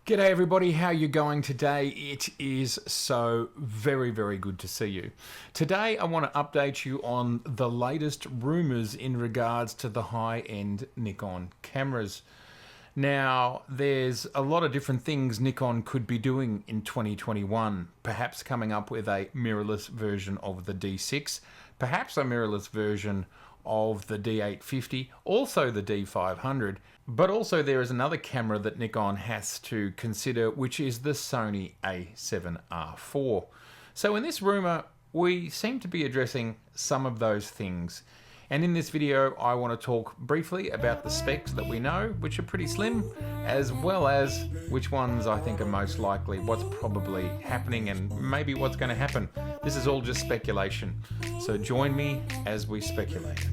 G'day everybody, how you going today? It is so very good to see you. Today I want to update you on the latest rumours in regards to the high-end Nikon cameras. Now, there's a lot of different things Nikon could be doing in 2021. Perhaps coming up with a mirrorless version of the D6, perhaps a mirrorless version of the D850, also the D500, but also there is another camera that Nikon has to consider, which is the Sony A7R4. So in this rumour, we seem to be addressing some of those things. And in this video, I want to talk briefly about the specs that we know, which are pretty slim, as well as which ones I think are most likely, what's probably happening, and maybe what's going to happen. This is all just speculation. So join me as we speculate.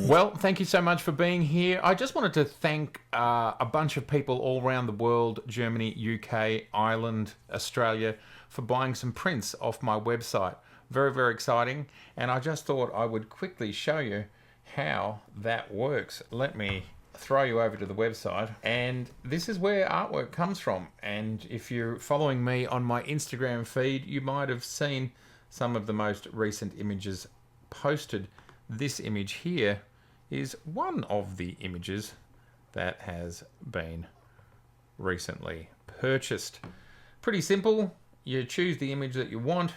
Well, thank you so much for being here. I just wanted to thank a bunch of people all around the world, Germany, UK, Ireland, Australia, for buying some prints off my website. Very exciting. And I just thought I would quickly show you how that works. Let me throw you over to the website. And this is where artwork comes from. And if you're following me on my Instagram feed, you might have seen some of the most recent images posted. This image here is one of the images that has been recently purchased. Pretty simple. You choose the image that you want.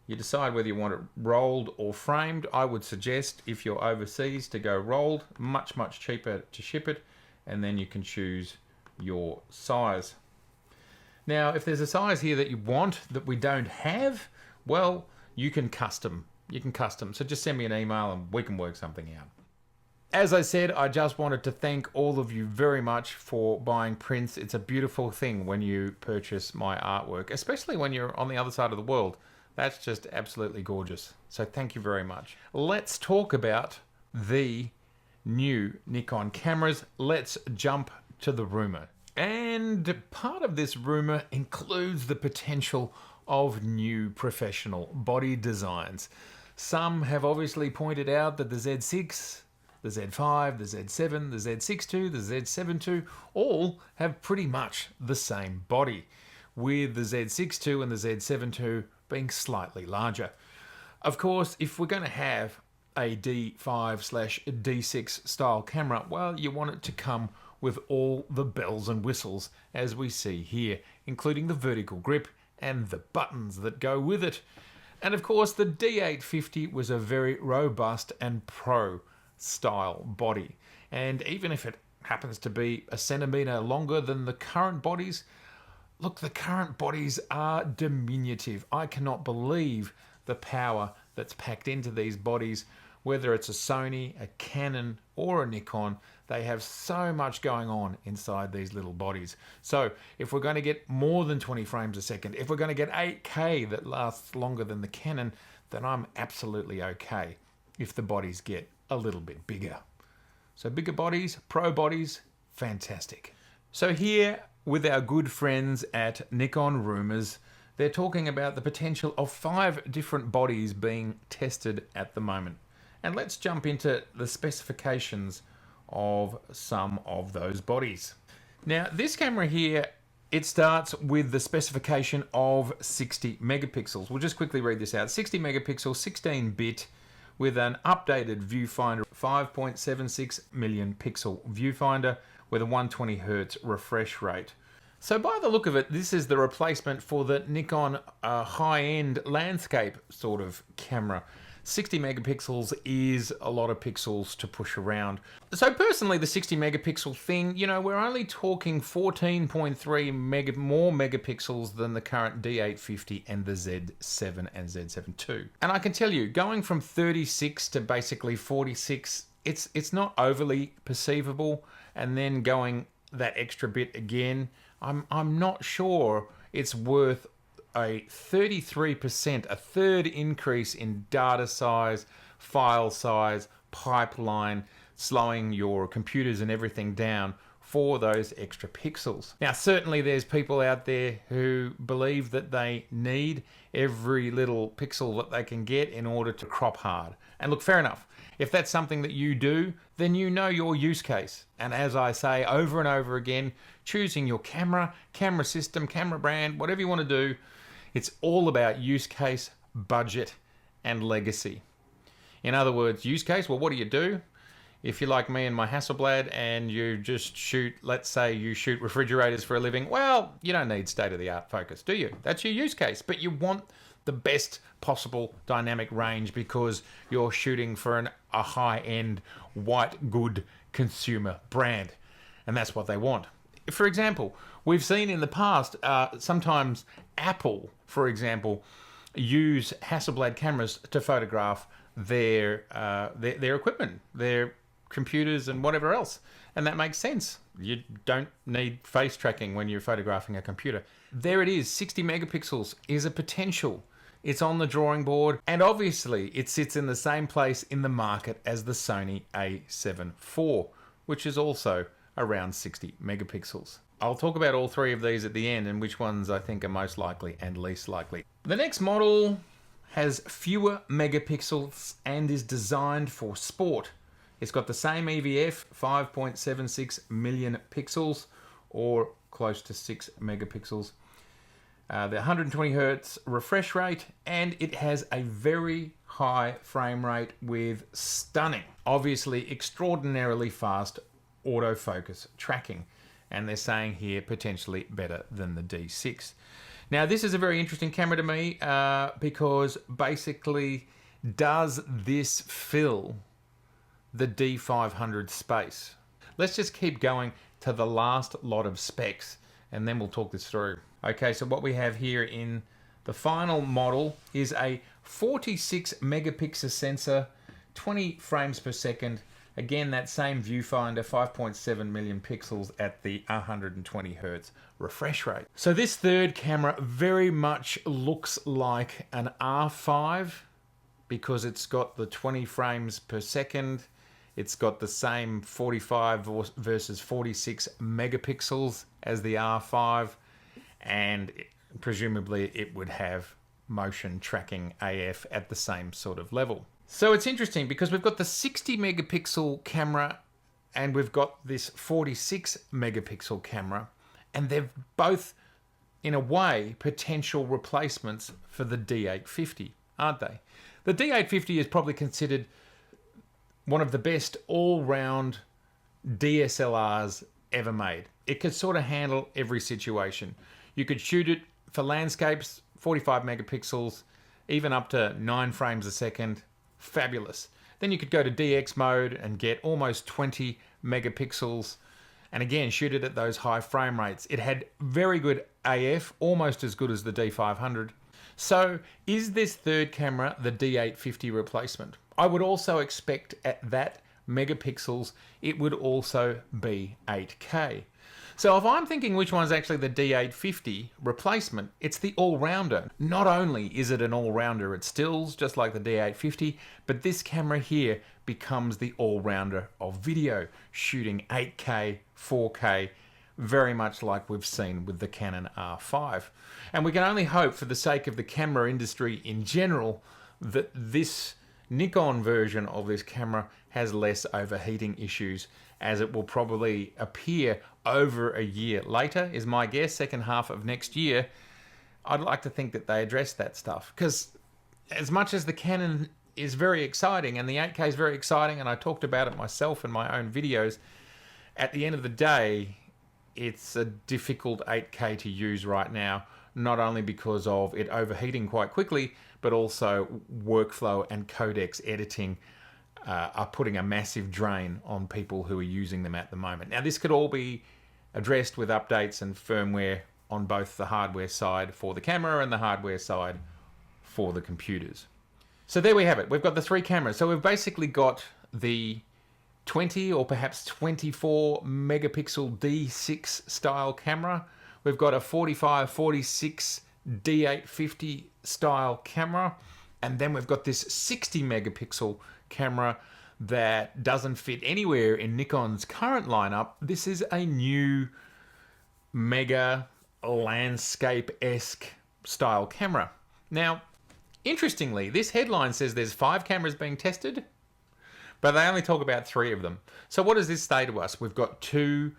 You decide whether you want it rolled or framed. I would suggest, if you're overseas, to go rolled. Much cheaper to ship it. And then you can choose your size. Now, if there's a size here that you want that we don't have, well, you can custom. So just send me an email and we can work something out. As I said, I just wanted to thank all of you very much for buying prints. It's a beautiful thing when you purchase my artwork, especially when you're on the other side of the world. That's just absolutely gorgeous. So thank you very much. Let's talk about the new Nikon cameras. Let's jump to the rumor. And part of this rumor includes the potential of new professional body designs. Some have obviously pointed out that the Z6, the Z5, the Z7, the Z6 II, the Z7 II all have pretty much the same body, with the Z6 II and the Z7 II being slightly larger. Of course, if we're going to have a D5/D6 style camera, well, you want it to come with all the bells and whistles as we see here, including the vertical grip and the buttons that go with it. And of course, the D850 was a very robust and pro style body. And even if it happens to be a centimetre longer than the current bodies, look, the current bodies are diminutive. I cannot believe the power that's packed into these bodies. Whether it's a Sony, a Canon, or a Nikon, they have so much going on inside these little bodies. So if we're going to get more than 20 frames a second, if we're going to get 8K that lasts longer than the Canon, then I'm absolutely okay if the bodies get a little bit bigger. So bigger bodies, pro bodies, fantastic. So here with our good friends at Nikon Rumors, they're talking about the potential of 5 different bodies being tested at the moment. And let's jump into the specifications of some of those bodies. Now, this camera here, it starts with the specification of 60 megapixels. We'll just quickly read this out. 60 megapixel, 16-bit, with an updated viewfinder, 5.76 million pixel viewfinder with a 120 Hz refresh rate. So by the look of it, this is the replacement for the Nikon high-end landscape sort of camera. 60 megapixels is a lot of pixels to push around. So personally, the 60 megapixel thing, you know, we're only talking 14.3 more megapixels than the current D850 and the Z7 and Z7 II. And I can tell you, going from 36 to basically 46, it's not overly perceivable, and then going that extra bit again, I'm not sure it's worth a 33%, a third increase in data size, file size, pipeline, slowing your computers and everything down for those extra pixels. Now, certainly there's people out there who believe that they need every little pixel that they can get in order to crop hard. And look, fair enough. If that's something that you do, then you know your use case. And as I say over and over again, choosing your camera, camera system, camera brand, whatever you want to do, it's all about use case, budget, and legacy. In other words, use case, well, what do? If you're like me and my Hasselblad and you just shoot, let's say you shoot refrigerators for a living, well, you don't need state-of-the-art focus, do you? That's your use case, but you want the best possible dynamic range because you're shooting for a high-end, white good consumer brand, and that's what they want. For example, we've seen in the past, sometimes Apple, for example, use Hasselblad cameras to photograph their equipment, their computers and whatever else. And that makes sense. You don't need face tracking when you're photographing a computer. There it is, 60 megapixels is a potential. It's on the drawing board, and obviously it sits in the same place in the market as the Sony a7 IV, which is also around 60 megapixels. I'll talk about all three of these at the end and which ones I think are most likely and least likely. The next model has fewer megapixels and is designed for sport. It's got the same EVF, 5.76 million pixels, or close to 6 megapixels. The 120 Hz refresh rate, and it has a very high frame rate with stunning, obviously extraordinarily fast autofocus tracking. And they're saying here potentially better than the D6. Now, this is a very interesting camera to me because basically, does this fill the D500 space? Let's just keep going to the last lot of specs and then we'll talk this through. Okay, so what we have here in the final model is a 46 megapixel sensor, 20 frames per second. Again, that same viewfinder, 5.7 million pixels at the 120 Hz refresh rate. So this third camera very much looks like an R5 because it's got the 20 frames per second. It's got the same 45 versus 46 megapixels as the R5, and presumably it would have motion tracking AF at the same sort of level. So it's interesting because we've got the 60 megapixel camera and we've got this 46 megapixel camera, and they're both, in a way, potential replacements for the D850, aren't they? The D850 is probably considered one of the best all-round DSLRs ever made. It could sort of handle every situation. You could shoot it for landscapes, 45 megapixels, even up to 9 frames a second. Fabulous. Then you could go to DX mode and get almost 20 megapixels, and again shoot it at those high frame rates. It had very good AF, almost as good as the D500. So is this third camera the D850 replacement? I would also expect at that megapixels it would also be 8K. So if I'm thinking which one's actually the D850 replacement, it's the all-rounder. Not only is it an all-rounder at stills, just like the D850, but this camera here becomes the all-rounder of video, shooting 8K, 4K, very much like we've seen with the Canon R5. And we can only hope, for the sake of the camera industry in general, that this Nikon version of this camera has less overheating issues, as it will probably appear over a year later, is my guess, second half of next year. I'd like to think that they address that stuff, because as much as the Canon is very exciting and the 8K is very exciting, and I talked about it myself in my own videos, at the end of the day, it's a difficult 8K to use right now, not only because of it overheating quite quickly, but also workflow and codecs editing are putting a massive drain on people who are using them at the moment. Now, this could all be addressed with updates and firmware on both the hardware side for the camera and the hardware side for the computers. So there we have it. We've got the three cameras. So we've basically got the 20 or perhaps 24 megapixel D6 style camera. We've got a 45, 46 D850 style camera. And then we've got this 60 megapixel camera that doesn't fit anywhere in Nikon's current lineup. This is a new mega landscape-esque style camera. Now, interestingly, this headline says there's 5 cameras being tested, but they only talk about 3 of them. So what does this say to us? We've got 2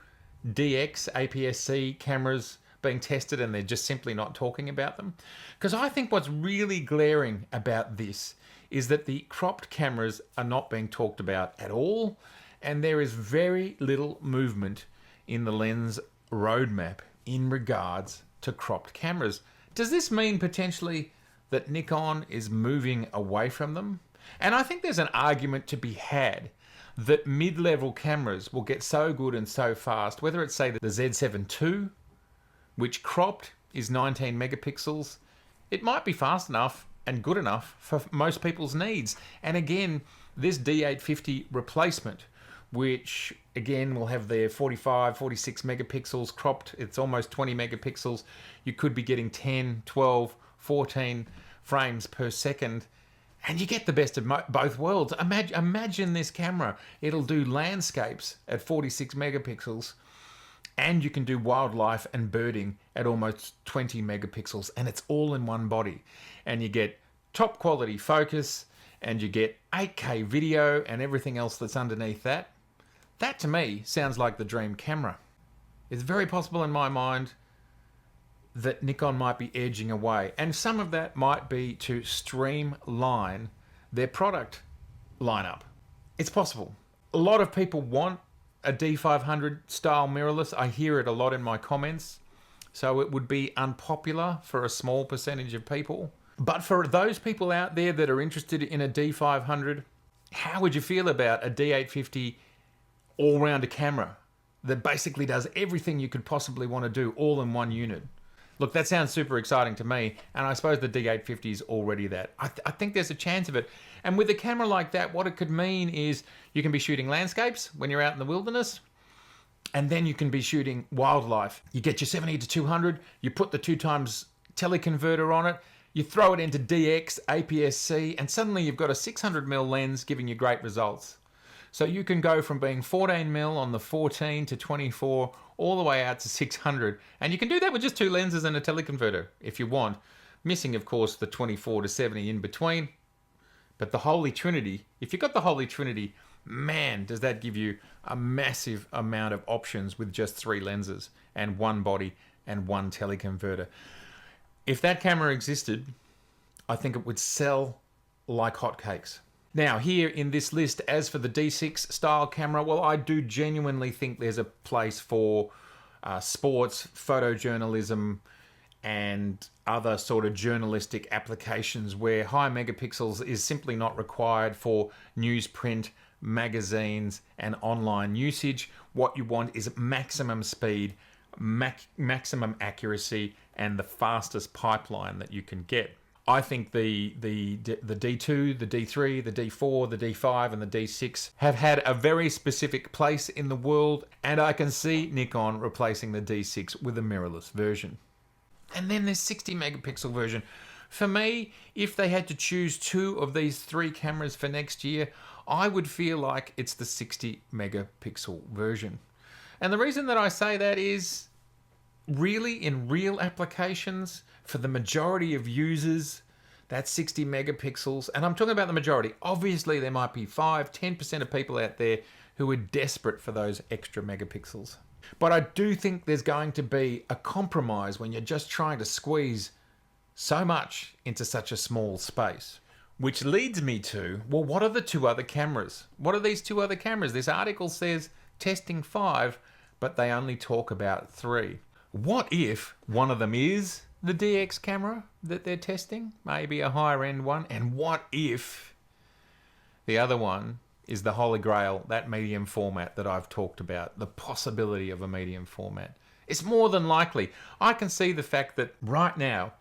DX APS-C cameras being tested and they're just simply not talking about them. Because I think what's really glaring about this is that the cropped cameras are not being talked about at all, and there is very little movement in the lens roadmap in regards to cropped cameras. Does this mean potentially that Nikon is moving away from them? And I think there's an argument to be had that mid-level cameras will get so good and so fast, whether it's say the Z7 II, which cropped is 19 megapixels, it might be fast enough and good enough for most people's needs. And again, this D850 replacement, which again will have their 45, 46 megapixels cropped, it's almost 20 megapixels. You could be getting 10, 12, 14 frames per second, and you get the best of both worlds. Imagine this camera. It'll do landscapes at 46 megapixels, and you can do wildlife and birding at almost 20 megapixels, and it's all in one body. And you get top quality focus, and you get 8K video and everything else that's underneath that. That to me sounds like the dream camera. It's very possible in my mind that Nikon might be edging away, and some of that might be to streamline their product lineup. It's possible. A lot of people want a D500 style mirrorless. I hear it a lot in my comments, so it would be unpopular for a small percentage of people. But for those people out there that are interested in a D500, how would you feel about a D850 all-rounder camera that basically does everything you could possibly want to do all in one unit? Look, that sounds super exciting to me, and I suppose the D850 is already that. I think there's a chance of it. And with a camera like that, what it could mean is you can be shooting landscapes when you're out in the wilderness, and then you can be shooting wildlife. You get your 70 to 200, you put the 2x teleconverter on it, you throw it into DX, APS-C, and suddenly you've got a 600mm lens giving you great results. So you can go from being 14mm on the 14 to 24 all the way out to 600. And you can do that with just 2 lenses and a teleconverter if you want. Missing, of course, the 24 to 70 in between. But the Holy Trinity, if you've got the Holy Trinity, man, does that give you a massive amount of options with just 3 lenses and 1 body and 1 teleconverter. If that camera existed, I think it would sell like hotcakes. Now, here in this list, as for the D6 style camera, well, I do genuinely think there's a place for sports, photojournalism, and other sort of journalistic applications where high megapixels is simply not required for newsprint, magazines, and online usage. What you want is maximum speed, maximum accuracy, and the fastest pipeline that you can get. I think the D2, the D3, the D4, the D5, and the D6 have had a very specific place in the world, and I can see Nikon replacing the D6 with a mirrorless version. And then there's 60 megapixel version. For me, if they had to choose 2 of these 3 cameras for next year, I would feel like it's the 60 megapixel version. And the reason that I say that is, really, in real applications, for the majority of users, that's 60 megapixels. And I'm talking about the majority. Obviously, there might be 5-10% of people out there who are desperate for those extra megapixels. But I do think there's going to be a compromise when you're just trying to squeeze so much into such a small space. Which leads me to, well, what are the 2 other cameras? What are these 2 other cameras? This article says testing 5, but they only talk about 3. What if one of them is the DX camera that they're testing? Maybe a higher end one. And what if the other one is the Holy Grail, that medium format that I've talked about, the possibility of a medium format? It's more than likely. I can see the fact that right now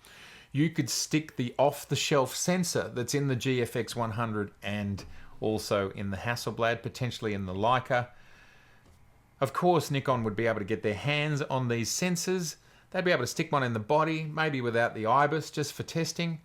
you could stick the off-the-shelf sensor that's in the GFX 100 and also in the Hasselblad, potentially in the Leica. Of course, Nikon would be able to get their hands on these sensors. They'd be able to stick one in the body, maybe without the IBIS, just for testing.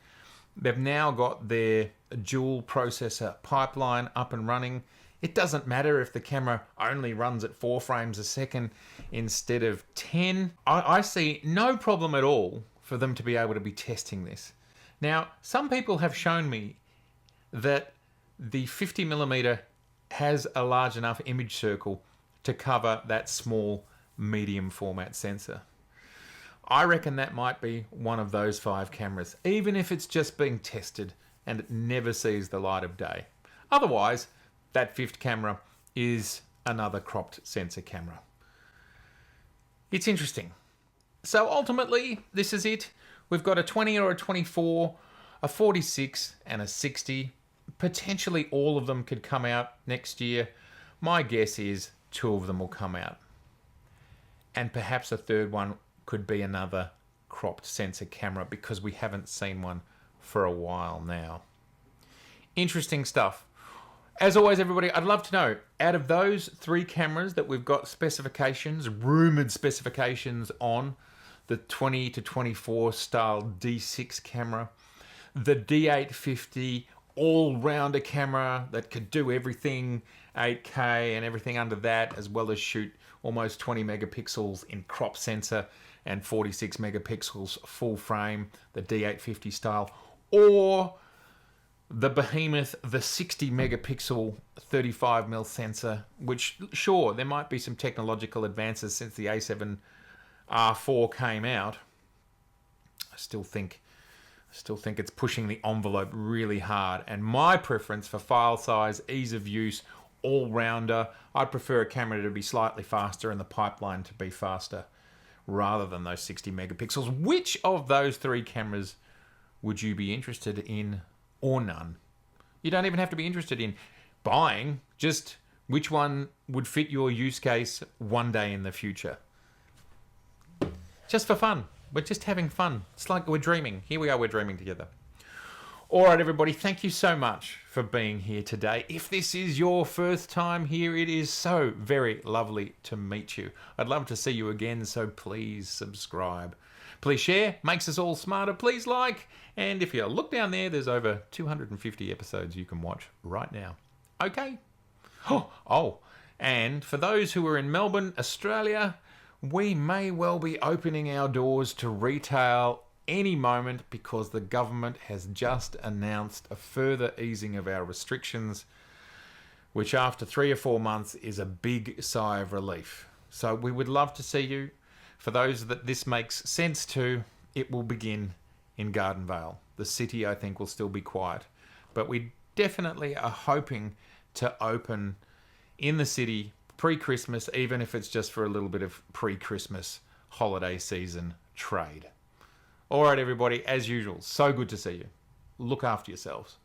They've now got their dual processor pipeline up and running It doesn't matter if the camera only runs at 4 frames a second instead of 10. I see no problem at all for them to be able to be testing this. Now, some people have shown me that the 50mm has a large enough image circle to cover that small medium format sensor. I reckon that might be one of those 5 cameras, even if it's just being tested and it never sees the light of day. Otherwise, that 5th camera is another cropped sensor camera. It's interesting. So ultimately, this is it. We've got a 20 or a 24, a 46 and a 60. Potentially all of them could come out next year. My guess is 2 of them will come out. And perhaps a 3rd one could be another cropped sensor camera because we haven't seen one for a while now. Interesting stuff. As always, everybody, I'd love to know, out of those 3 cameras that we've got specifications, rumoured specifications on, the 20 to 24 style D6 camera, the D850 all-rounder camera that could do everything 8K and everything under that, as well as shoot almost 20 megapixels in crop sensor and 46 megapixels full frame, the D850 style, or the behemoth, the 60 megapixel 35mm sensor, which sure, there might be some technological advances since the A7R4 came out. I still think it's pushing the envelope really hard. And my preference for file size, ease of use, all-rounder, I'd prefer a camera to be slightly faster and the pipeline to be faster rather than those 60 megapixels. Which of those 3 cameras would you be interested in, or none? You don't even have to be interested in buying, just which one would fit your use case one day in the future. Just for fun. We're just having fun. It's like we're dreaming. Here we are, we're dreaming together. All right, everybody, thank you so much for being here today. If this is your first time here, it is so very lovely to meet you. I'd love to see you again, so please subscribe. Please share, makes us all smarter. Please like, and if you look down there, there's over 250 episodes you can watch right now. Okay? Oh, and for those who are in Melbourne, Australia, we may well be opening our doors to retail any moment because the government has just announced a further easing of our restrictions, which after 3 or 4 months is a big sigh of relief. So we would love to see you. For those that this makes sense to, it will begin in Garden Vale. The city, I think, will still be quiet. But we definitely are hoping to open in the city pre-Christmas, even if it's just for a little bit of pre-Christmas holiday season trade. All right, everybody, as usual, so good to see you. Look after yourselves,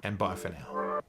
and bye for now.